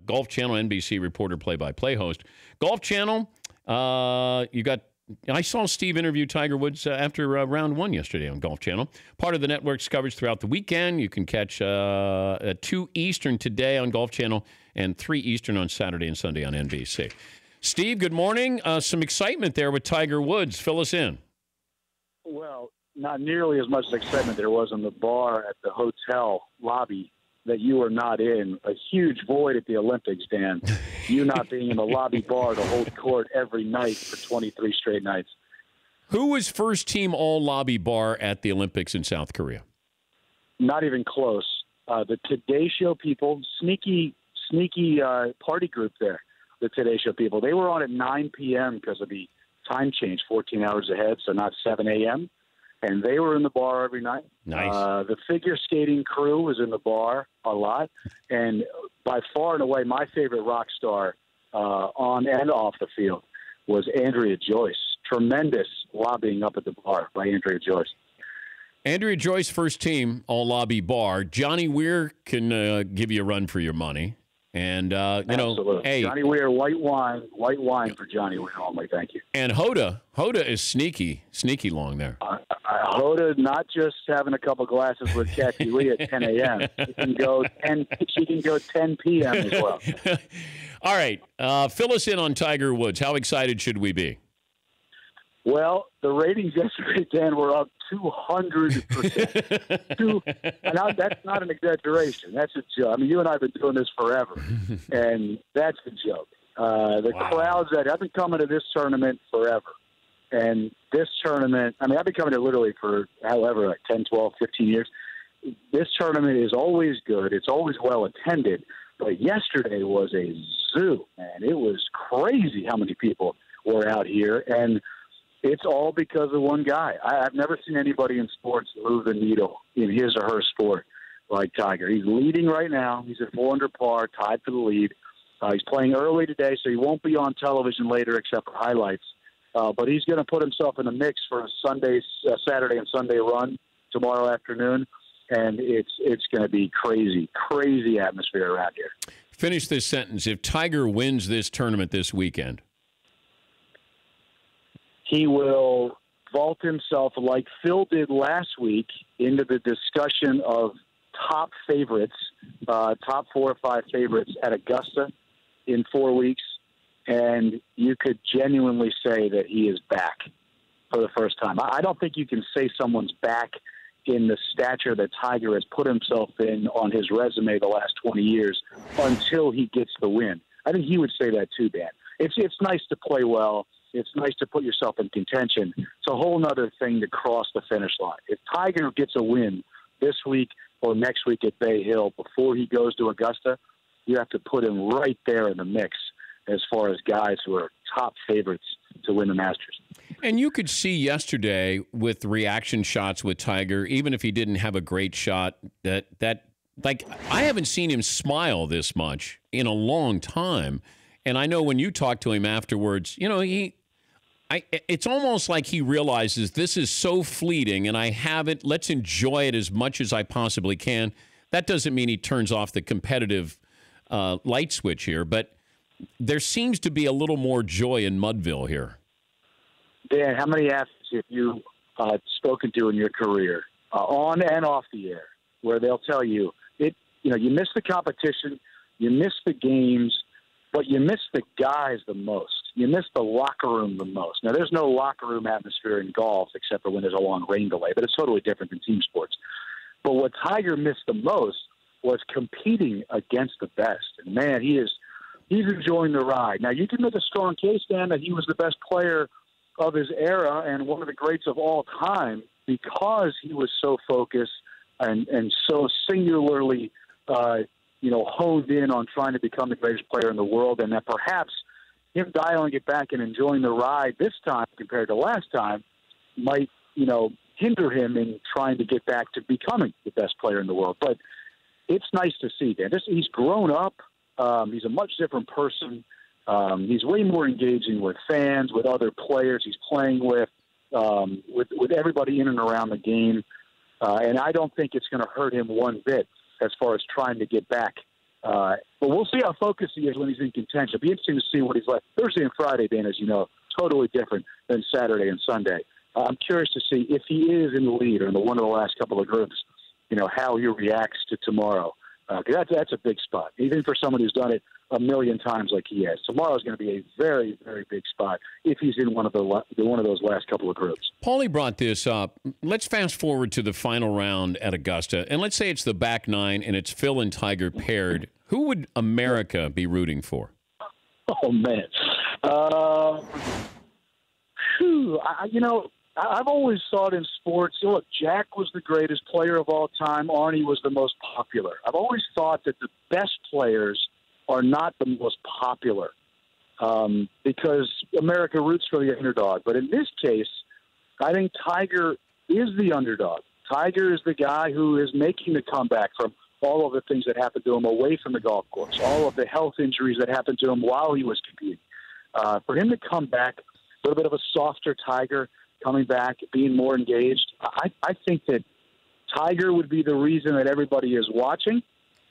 Golf Channel, NBC reporter, play-by-play host. Golf Channel, you got. I saw Steve interview Tiger Woods after round one yesterday on Golf Channel. Part of the network's coverage throughout the weekend. You can catch at 2 Eastern today on Golf Channel and 3 Eastern on Saturday and Sunday on NBC. Steve, good morning. Some excitement there with Tiger Woods. Fill us in. Well, not nearly as much excitement there was in the bar at the hotel lobby that you were not in. A huge void at the Olympics, Dan. You not being in the lobby bar to hold court every night for 23 straight nights. Who was first team all-lobby bar at the Olympics in South Korea? Not even close. The Today Show people, sneaky party group there, the Today Show people. They were on at 9 p.m. because of the time change, 14 hours ahead, so not 7 a.m., and they were in the bar every night. Nice. The figure skating crew was in the bar a lot. And by far and away, my favorite rock star on and off the field was Andrea Joyce. Tremendous lobbying up at the bar by Andrea Joyce. Andrea Joyce, first team, all lobby bar. Johnny Weir can give you a run for your money. And, Absolutely. Hey. Johnny Weir, white wine for Johnny Weir only. Thank you. And Hoda is sneaky long there. Hoda not just having a couple glasses with Kathy Lee at 10 a.m. She can go 10 p.m. as well. All right. Fill us in on Tiger Woods. How excited should we be? Well, the ratings yesterday, Dan, were up 200%. And that's not an exaggeration. That's a joke. I mean, you and I have been doing this forever, and that's a joke. Crowds that have been coming to this tournament forever. And this tournament, I mean, I've been coming to literally for however, like 10, 12, 15 years. This tournament is always good. It's always well attended. But yesterday was a zoo, man. It was crazy how many people were out here. And it's all because of one guy. I've never seen anybody in sports move the needle in his or her sport like Tiger. He's leading right now. He's at 4 under par, tied for the lead. He's playing early today, so he won't be on television later except for highlights. But he's going to put himself in the mix for a Saturday and Sunday run tomorrow afternoon, and it's going to be crazy atmosphere around here. Finish this sentence. If Tiger wins this tournament this weekend, he will vault himself like Phil did last week into the discussion of top favorites, top 4 or 5 favorites at Augusta in 4 weeks. And you could genuinely say that he is back for the first time. I don't think you can say someone's back in the stature that Tiger has put himself in on his resume the last 20 years until he gets the win. I think he would say that too, Dan. It's nice to play well. It's nice to put yourself in contention. It's a whole other thing to cross the finish line. If Tiger gets a win this week or next week at Bay Hill before he goes to Augusta, you have to put him right there in the mix as far as guys who are top favorites to win the Masters. And you could see yesterday with reaction shots with Tiger, even if he didn't have a great shot, that like I haven't seen him smile this much in a long time. And I know when you talk to him afterwards, you know, it's almost like he realizes this is so fleeting and I have it. Let's enjoy it as much as I possibly can. That doesn't mean he turns off the competitive light switch here, but there seems to be a little more joy in Mudville here. Dan, how many athletes have you spoken to in your career, on and off the air, where they'll tell you, you miss the competition, you miss the games, but you miss the guys the most. You miss the locker room the most. Now, there's no locker room atmosphere in golf except for when there's a long rain delay, but it's totally different than team sports. But what Tiger missed the most was competing against the best. And, man, he's enjoying the ride. Now, you can make a strong case, Dan, that he was the best player of his era and one of the greats of all time because he was so focused and so singularly honed in on trying to become the greatest player in the world, and that perhaps him dialing it back and enjoying the ride this time compared to last time might, hinder him in trying to get back to becoming the best player in the world. But it's nice to see, Dan. He's grown up. He's a much different person. He's way more engaging with fans, with other players he's playing with everybody in and around the game. And I don't think it's going to hurt him one bit as far as trying to get back But we'll see how focused he is when he's in contention. It'll be interesting to see what he's like. Thursday and Friday, Dan, as you know, totally different than Saturday and Sunday. I'm curious to see if he is in the lead or in one of the last couple of groups, how he reacts to tomorrow. Because that's a big spot, even for someone who's done it a million times like he has. Tomorrow is going to be a very, very big spot if he's in one of those last couple of groups. Paulie brought this up. Let's fast forward to the final round at Augusta, and let's say it's the back nine and it's Phil and Tiger paired. Who would America be rooting for? Oh, man. I've always thought in sports, look, Jack was the greatest player of all time. Arnie was the most popular. I've always thought that the best players are not the most popular because America roots for the underdog. But in this case, I think Tiger is the underdog. Tiger is the guy who is making the comeback from all of the things that happened to him away from the golf course, all of the health injuries that happened to him while he was competing. For him to come back, a little bit of a softer Tiger coming back, being more engaged, I think that Tiger would be the reason that everybody is watching,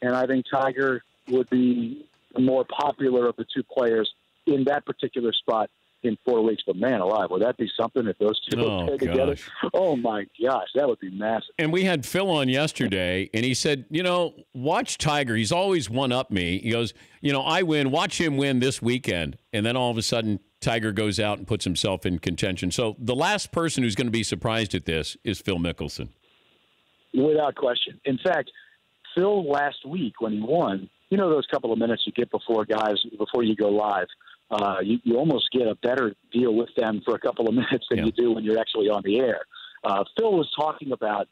and I think Tiger would be the more popular of the two players in that particular spot in 4 weeks. But, man alive, would that be something if those two played together? Oh, my gosh, that would be massive. And we had Phil on yesterday, and he said, watch Tiger. He's always one-up me. He goes, I win. Watch him win this weekend. And then all of a sudden, Tiger goes out and puts himself in contention. So the last person who's going to be surprised at this is Phil Mickelson. Without question. In fact, Phil last week when he won, those couple of minutes you get before you go live, you almost get a better deal with them for a couple of minutes than you do when you're actually on the air. Phil was talking about,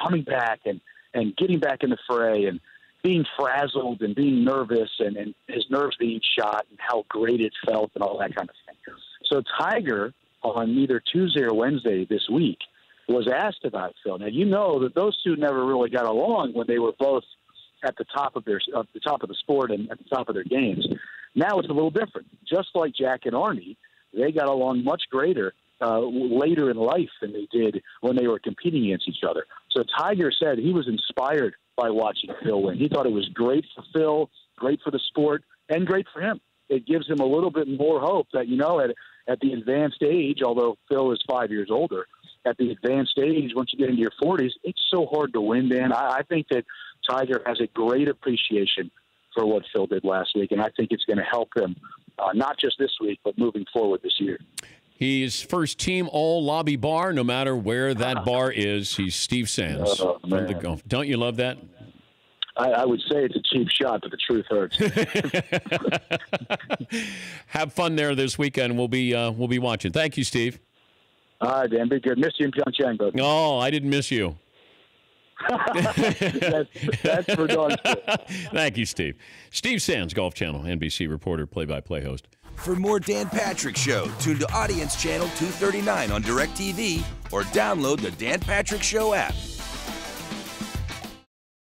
coming back and getting back in the fray and being frazzled and being nervous and his nerves being shot and how great it felt and all that kind of thing. So Tiger, on either Tuesday or Wednesday this week, was asked about Phil. Now, that those two never really got along when they were both at the top of the sport and at the top of their games. Now it's a little different. Just like Jack and Arnie, they got along much greater later in life than they did when they were competing against each other. So Tiger said he was inspired by watching Phil win. He thought it was great for Phil, great for the sport, and great for him. It gives him a little bit more hope that, at the advanced age, although Phil is 5 years older, at the advanced age, once you get into your 40s, it's so hard to win, Dan. I think that Tiger has a great appreciation for what Phil did last week, and I think it's going to help him not just this week, but moving forward this year. He's first team all lobby bar, no matter where that bar is. He's Steve Sands from the golf. Don't you love that? I would say it's a cheap shot, but the truth hurts. Have fun there this weekend. We'll be watching. Thank you, Steve. All right, Dan. Be good. Miss you in Pyeongchang, bud. Oh, I didn't miss you. that's for darn sure. Thank you, Steve. Steve Sands, Golf Channel, NBC reporter, play-by-play host. For more Dan Patrick Show, tune to Audience Channel 239 on DirecTV or download the Dan Patrick Show app.